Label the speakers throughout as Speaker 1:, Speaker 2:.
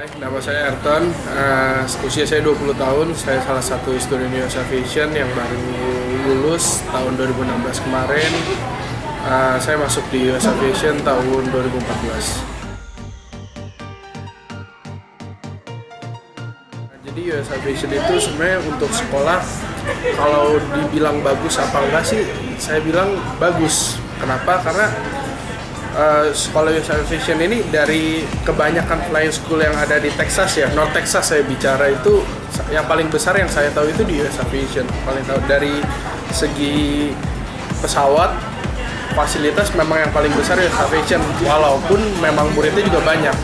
Speaker 1: Hai, nama saya Ayrton. Usia saya 20 tahun. Saya salah satu student US Aviation yang baru lulus tahun 2016 kemarin. Saya masuk di US Aviation tahun 2014. Jadi US Aviation itu sebenarnya untuk sekolah, kalau dibilang bagus apa enggak sih, saya bilang bagus. Kenapa? Karena sekolah US Aviation ini dari kebanyakan flying school yang ada di Texas ya, North Texas saya bicara, itu yang paling besar yang saya tahu itu di US Aviation. Paling tahu dari segi pesawat, fasilitas memang yang paling besar US Aviation, walaupun memang muridnya juga banyak.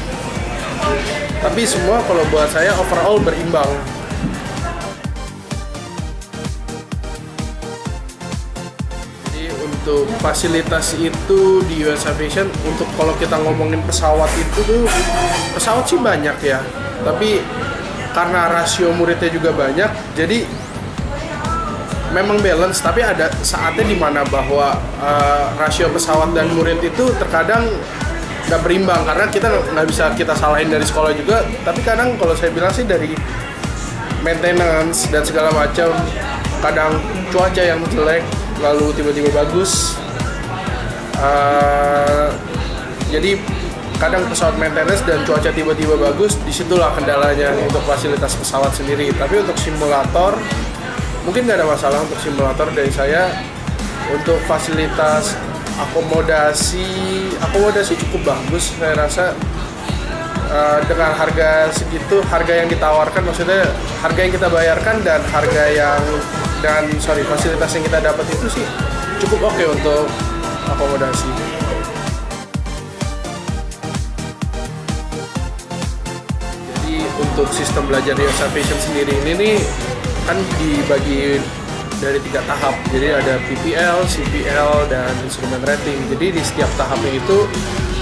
Speaker 1: Tapi semua kalau buat saya overall berimbang. Untuk fasilitas itu di US Aviation, untuk kalau kita ngomongin pesawat itu tuh, pesawat sih banyak ya, tapi karena rasio muridnya juga banyak, jadi memang balance. Tapi ada saatnya dimana bahwa rasio pesawat dan murid itu terkadang nggak berimbang, karena kita nggak bisa kita salahin dari sekolah juga. Tapi kadang kalau saya bilang sih dari maintenance dan segala macam, kadang cuaca yang jelek lalu tiba-tiba bagus. Jadi kadang pesawat maintenance dan cuaca tiba-tiba bagus, disitulah kendalanya untuk fasilitas pesawat sendiri. Tapi untuk simulator mungkin nggak ada masalah. Untuk simulator dari saya, untuk fasilitas akomodasi cukup bagus saya rasa. Dengan harga segitu, harga yang ditawarkan, maksudnya harga yang kita bayarkan dan fasilitas yang kita dapat itu sih cukup oke untuk akomodasi. Jadi untuk sistem belajar di US Aviation sendiri ini nih kan dibagi dari 3 tahap. Jadi ada PPL, CPL, dan instrument rating. Jadi di setiap tahapnya itu,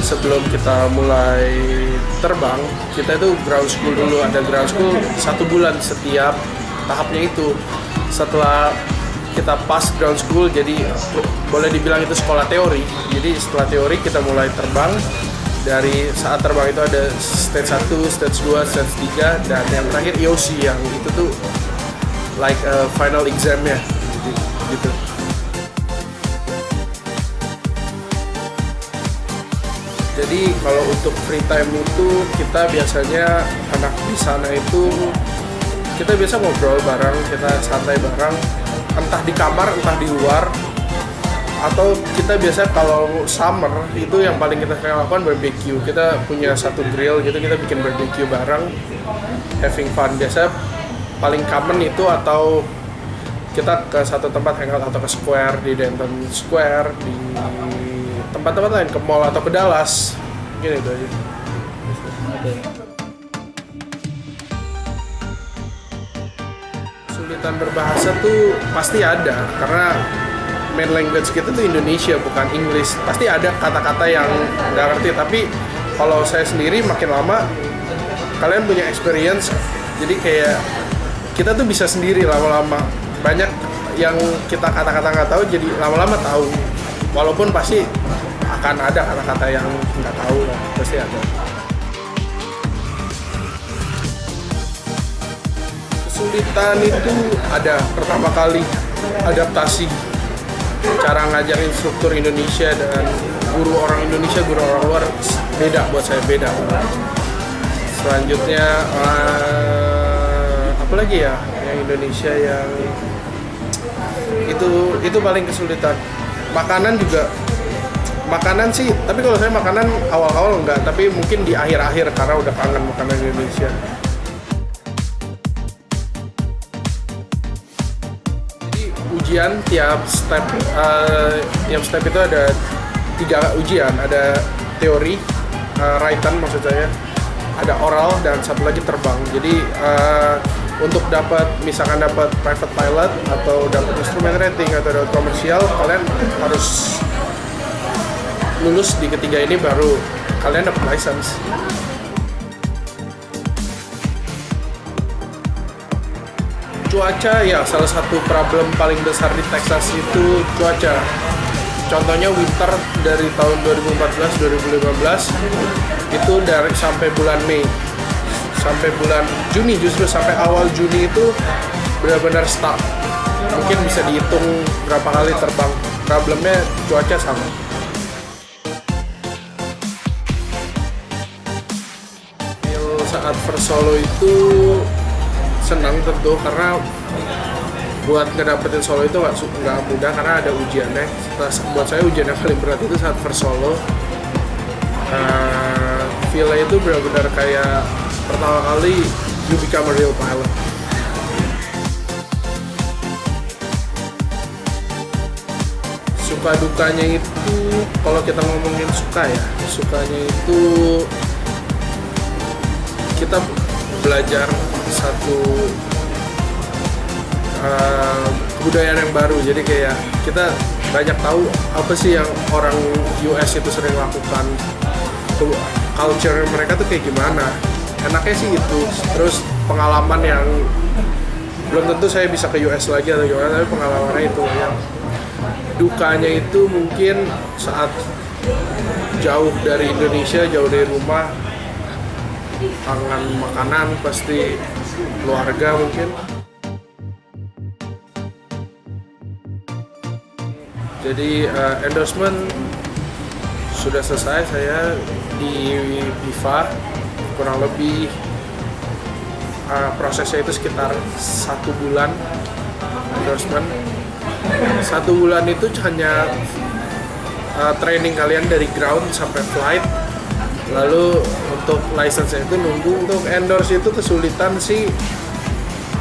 Speaker 1: sebelum kita mulai terbang, kita itu ground school dulu. Ada ground school 1 bulan setiap tahapnya itu. Setelah kita pas ground school, jadi boleh dibilang itu sekolah teori. Jadi setelah teori kita mulai terbang. Dari saat terbang itu ada stage 1, stage 2, stage 3, dan yang terakhir EOC, yang itu tuh like final exam-nya gitu. Jadi kalau untuk free time itu, kita biasanya anak di sana itu kita biasa ngobrol bareng, kita santai bareng, entah di kamar, entah di luar. Atau kita biasa kalau summer itu yang paling kita sering lakukan barbecue. Kita punya satu grill gitu, kita bikin barbecue bareng, having fun. Biasa paling common itu, atau kita ke satu tempat hangout, atau ke Square, di Denton Square, di tempat-tempat lain, ke mall atau ke Dallas, gini itu aja.
Speaker 2: Oke.
Speaker 1: Kesulitan berbahasa tuh pasti ada, karena main language kita tuh Indonesia, bukan English. Pasti ada kata-kata yang nggak ngerti, tapi kalau saya sendiri makin lama, kalian punya experience, jadi kayak kita tuh bisa sendiri lama-lama. Banyak yang kita kata-kata nggak tahu, jadi lama-lama tahu. Walaupun pasti akan ada kata-kata yang nggak tahu lah, pasti ada. Kesulitan itu ada, pertama kali adaptasi. Cara ngajar instruktur Indonesia dan guru orang Indonesia, guru orang luar, beda buat saya, beda. Selanjutnya apa lagi ya yang Indonesia yang itu paling kesulitan. Makanan juga, makanan sih, tapi kalau saya makanan awal-awal enggak, tapi mungkin di akhir-akhir karena udah kangen makanan Indonesia. Jadi ujian tiap step itu ada 3 ujian, ada teori, written maksud saya, ada oral, dan satu lagi terbang. Jadi untuk misalkan dapat private pilot atau dapat instrument rating atau dapat komersial, kalian harus lulus di ketiga ini baru kalian dapat license. Cuaca ya salah satu problem paling besar di Texas itu cuaca. Contohnya winter dari tahun 2014-2015 itu dari sampai bulan Mei. sampai bulan Juni, justru sampai awal Juni itu benar-benar stuck. Mungkin bisa dihitung berapa kali terbang. Problemnya cuaca sama. Feel saat first solo itu senang tentu, karena buat ngedapetin solo itu nggak mudah karena ada ujiannya. Buat saya ujian yang paling berat itu saat first solo. Feel-nya itu benar-benar kayak pertama kali you become a real pilot. Suka dukanya itu, kalau kita ngomongin suka ya, sukanya itu kita belajar satu kebudayaan yang baru. Jadi kayak kita banyak tahu apa sih yang orang US itu sering lakukan, culture mereka tuh kayak gimana. Enaknya sih itu, terus pengalaman yang belum tentu saya bisa ke US lagi atau gimana, tapi pengalamannya itu. Yang dukanya itu mungkin saat jauh dari Indonesia, jauh dari rumah, kangen makanan, pasti keluarga mungkin. Jadi endorsement sudah selesai, saya di BIFA kurang lebih prosesnya itu sekitar 1 bulan endorsement. 1 bulan itu hanya training kalian dari ground sampai flight. Lalu untuk license itu nunggu. Untuk endorse itu kesulitan sih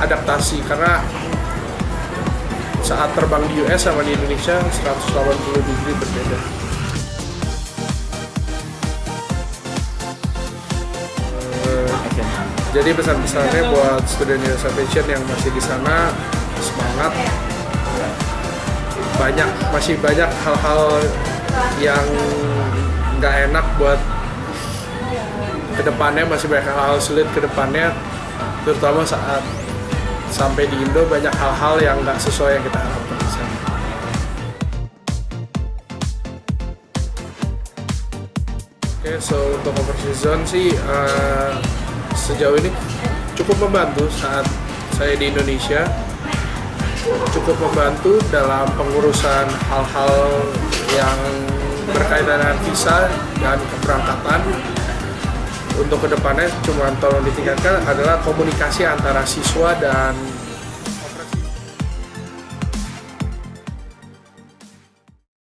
Speaker 1: adaptasi, karena saat terbang di US sama di Indonesia 180 degree berbeda. Jadi pesan-pesannya buat student US Aviation yang masih di sana, semangat. Masih banyak hal-hal yang nggak enak buat kedepannya, masih banyak hal-hal sulit kedepannya, terutama saat sampai di Indo banyak hal-hal yang nggak sesuai yang kita harapkan di sana. Oke, so untuk overseas zone sih sejauh ini cukup membantu saat saya di Indonesia. Cukup membantu dalam pengurusan hal-hal yang berkaitan dengan visa dan keberangkatan. Untuk kedepannya cuma tolong ditingkatkan adalah komunikasi antara siswa dan